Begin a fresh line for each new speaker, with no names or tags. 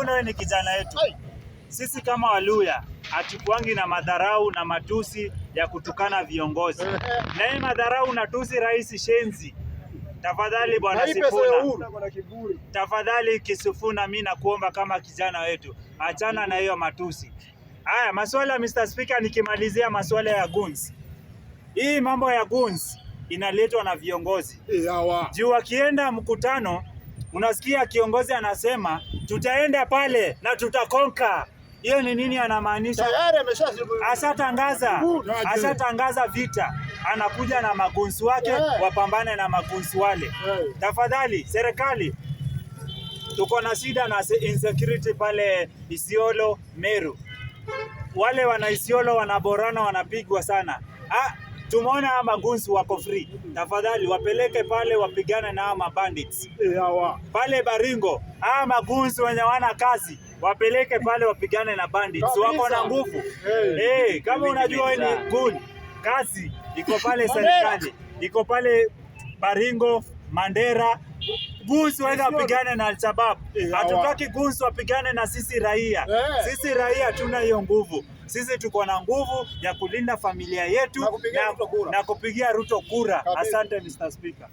Wewe ni kijana yetu. Sisi kama Waluya hatukuangi na madharau na matusi ya kutukana viongozi. Na hii madharau na tusi rais Shenzi. Tafadhali bwana Sifuna. Tafadhali Kisifuna, mimi nakuomba kama kijana wetu, achana na hiyo matusi. Haya, masuala Mr. Speaker, nikimalizia masuala ya guns. Hii mambo ya guns inaletwa na viongozi. Juu wakienda mkutano unasikia kiongozi anasema tutaenda pale na tutakonka. Hiyo ni nini anamaanisha? Asatangaza vita, anakuja na magunsu wake wapambane na magunsu wale. Tafadhali serikali, tuko na shida na insecurity pale Isiolo, Meru. Wale wana Isiolo wanaborana, wanapigwa sana. Tumeona magunsu wako free. Tafadhali wapeleke pale wapigane na bandits. Pale Baringo, magunsu wenye wana kazi wapeleke pale wapigane na bandits. Wako na nguvu. Kama unajua wewe ni gun, kazi iko pale serikali. Iko pale Baringo, Mandera. Gunsu waenda wapigane na Al-Shabaab. Hatutaki gunsu wapigane na sisi raia. Sisi raia tuna hiyo nguvu. Sisi tuko na nguvu ya kulinda familia yetu na kupigia Ruto kura. Asante Mr. Speaker.